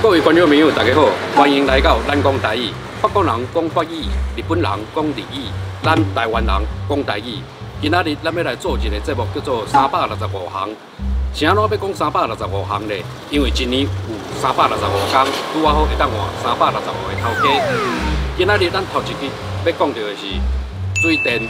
各位观众朋友，大家好，欢迎来到咱讲台语。法国人讲法语，日本人讲日语，咱台湾人讲台语。今仔日咱要来做一个节目，叫做365行。啥怎要讲365行呢？因为一年有365天，拄啊好会当换365个头家。今仔日咱头一集要讲到的是水电。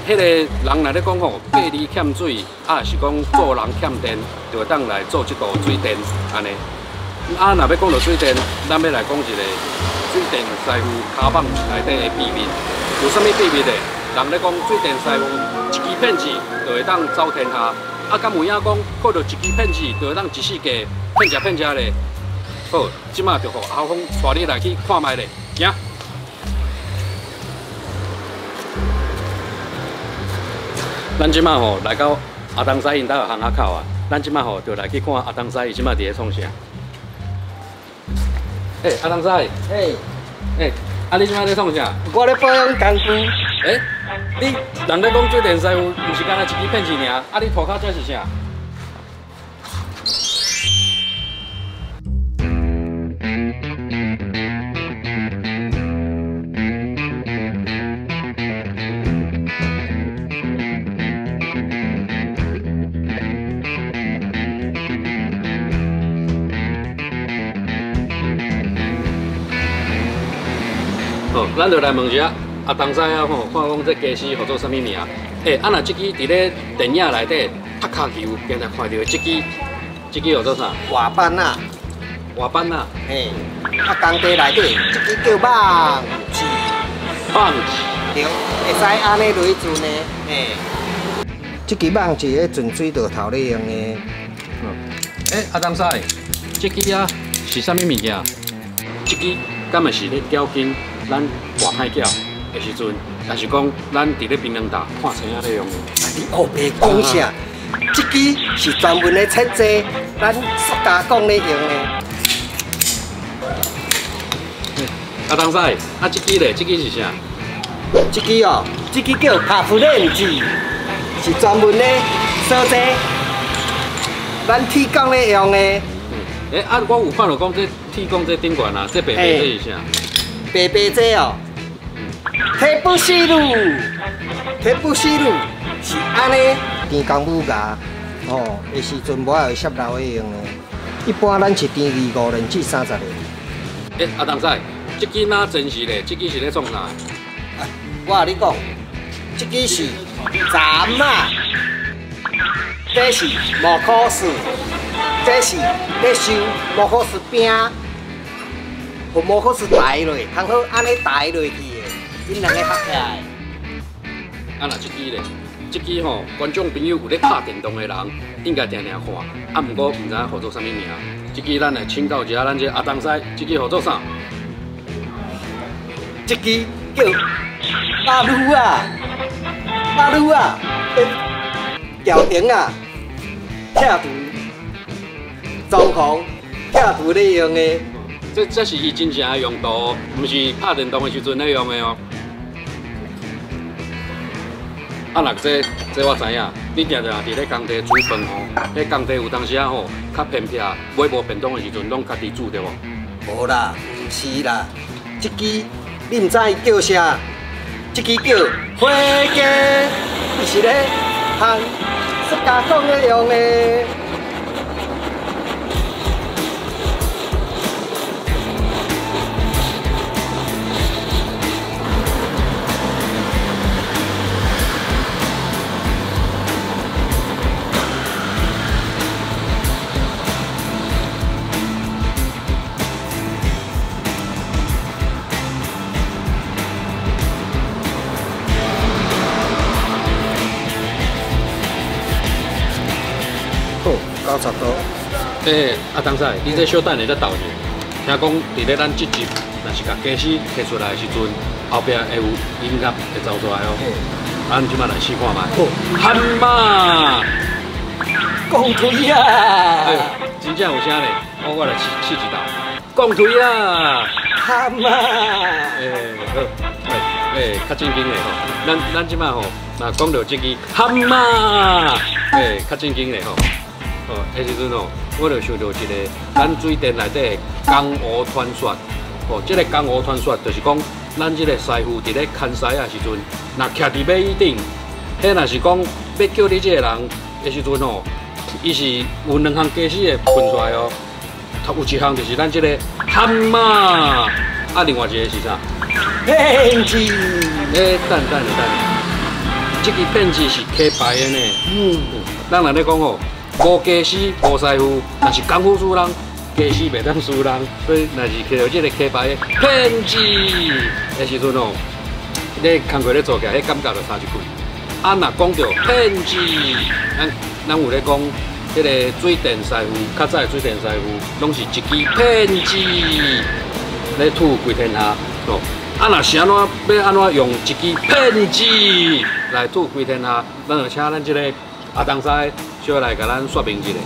迄个人来咧讲吼，隔离欠水，啊是讲做人欠电，就会当来做这道水电安尼。啊，若要讲到水电，咱要来讲一个水电师傅骹棒内底的秘密。有啥物秘密呢？人咧讲水电师傅一支骗子就会当走天下，啊，敢有影讲靠着一支骗子就会当一世界骗食咧？好，即马就互阿峰带你来去看卖咧，行。咱即马吼来到阿东仔因兜巷仔口啊，咱即马吼就来去看阿东仔伊即马伫咧创啥。阿东仔，啊你即马咧创啥？我咧保养工具。你人咧讲水电师傅，毋是干那一支骗子尔，啊你涂骹这是啥？好，咱就来问一下阿东仔啊吼，看讲这家私叫做啥物名？啊若这支伫咧电影内底踢骹球，今日看到的这支叫做啥？滑板啊，滑板啊。工地内底这支叫棒子。棒子。对，会使安尼累转呢。这支棒子咧存水道头咧用的。阿东仔，这支啊是啥物物件？这支敢会是咧钓金？咱活海钓的时阵，但是讲咱伫咧槟榔塔看青仔咧用的。你后白讲啥？这支是专门咧切制咱塑胶工咧用的。阿东仔，啊这支咧，这支是啥？这支哦，这支叫卡夫链子，是专门咧烧制咱铁工咧用的。我有看到讲这铁工这顶悬啊，这白白这是啥？白白这哦，铁不死路，铁不死路是安尼电工母牙哦，的时阵无会摄漏的用的。一般咱是电25年至30年。阿东仔，这支哪真实嘞？这支是咧创啥？我甲你讲，这支是闸啊，这是木考试，这是咧收木考试饼。互无好是抬落，通好安尼抬落去的，因两个合起来。若这支咧，这支吼，观众朋友有咧拍电动的人，应该定定看。啊，毋过毋知影叫做啥物名。这支咱来请教一下咱这阿东仔，这支叫做啥？这支叫拉路啊，拉路啊，吊顶啊，拆除，装潢拆除咧用的。这是伊真正的用途，毋是拍电动的时阵咧用的哦。啊，若这我知影，你定定伫咧工地煮饭吼，咧工地有当时啊吼，较偏僻，买无便当的时阵，拢家己煮对无？无啦，毋是啦，这支你毋知叫啥？这支叫花鸡，伊是咧烘塑胶工咧用的。90度。阿东仔，你这小等下再倒者。听讲伫咧咱这集，若是甲家私摕出来的时阵，后壁会有音乐会走出来哦。咱即摆来试看卖。喊妈，讲推啊！真正有声咧，我来试一道。讲推啊！喊妈。好，较正经的吼。咱即摆吼，若讲到这个喊妈，较正经的吼。哦，迄时阵哦，我就想到一个咱水电内底江湖传说。哦，这个江湖传说就是讲，咱这个师傅伫咧牵师啊时阵，若徛伫马椅顶，迄若是讲要叫你这个人的时阵哦，伊是有两项假死会喷出来哦。有一项就是咱这个蛤蟆，啊，另外一个是啥？骗子。等，这个骗子是刻牌的呢。咱若咧讲哦，无假死无师傅，若是功夫输人，假死袂当输人。所以若是摕到这个刻牌的骗子的时阵哦，你工课咧做起来，迄感觉就差一倍。啊，若讲到骗子，咱有咧讲。迄个水电师傅，较早的水电师傅，拢是一支骗子咧吐规天下哦。啊，若是安怎要安怎用一支骗子来吐规天下？咱就请咱这个阿东师小来甲咱说明一下。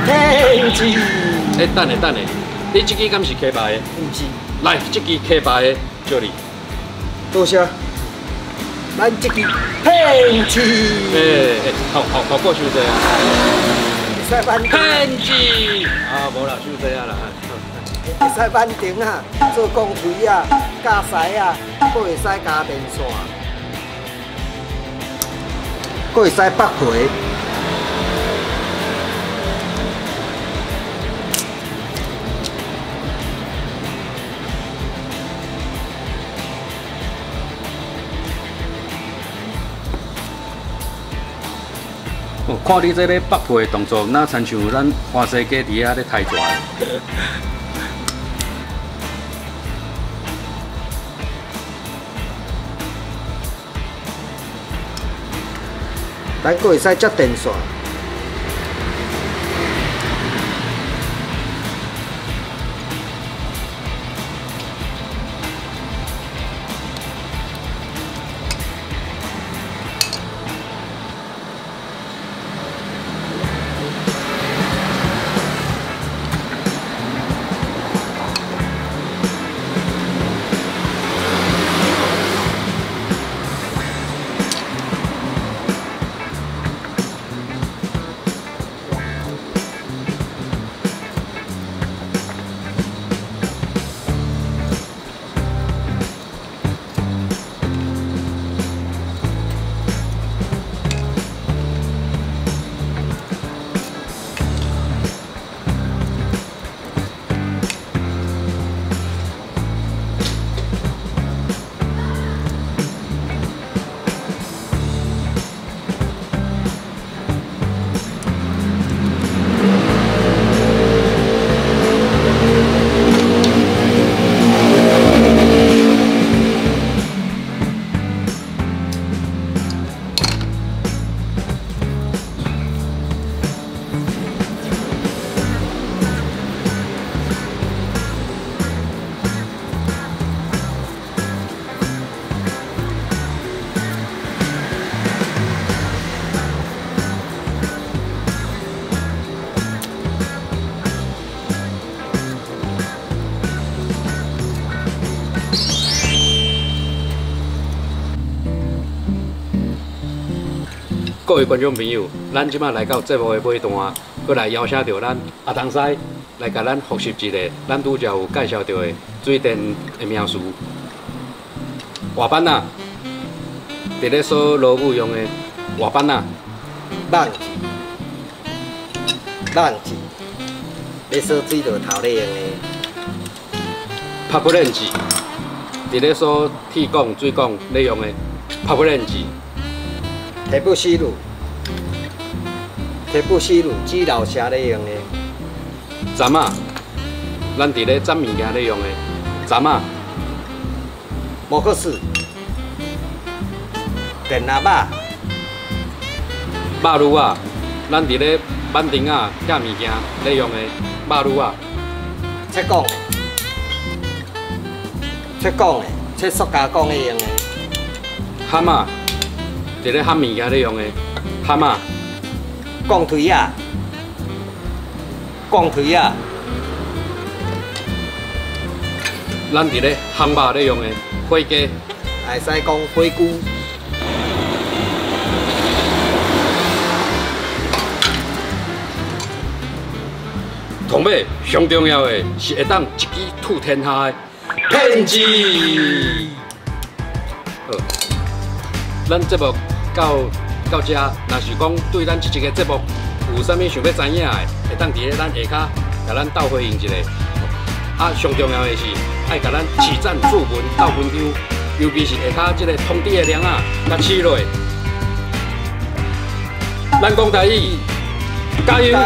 骗子。等下，你这支敢是刻牌的？毋是。来，这支刻牌的，叫你。多谢。咱这支骗子。好过收济啊！会使挽骗子啊，无啦，收济啊啦。会使挽顶啊，做钢槌啊，加塞啊，佫会使加电线，佫会使北皮。看你这个北配的动作，哪亲像咱花西街伫遐咧抬蛇。咱佫会使接电线。各位观众朋友，咱即马来到节目的尾段，佮来邀请到咱阿东师来甲咱复习一下，咱拄则有介绍到的水电的名词。画板啊，伫咧锁螺母用的画板啊，网子，要锁水道头咧用的。拍不链子，伫咧锁铁管、水管咧用的拍不链子。提布西路，指导车咧用的。针啊，咱伫咧斩物件咧用的针啊。摩克斯，电喇叭，马路啊，咱伫咧板顶啊拆物件咧用的马路啊。切管的，切塑胶管咧用的。蛤蟆，伫咧焊物件咧用的蛤蟆。钢槌啊，咱伫咧烘肉咧用的火鸡。会使讲火菇。同尾上重要的是会当一举吐天下的骗子。好，咱节目到这，若是讲对咱这个节目有啥物想要知影的，会当伫咧咱下骹甲咱斗回应一下。啊，上重要的是爱甲咱起赞注文斗分享，尤其是下骹这个通知的铃啊，甲起落。咱讲台语，加油！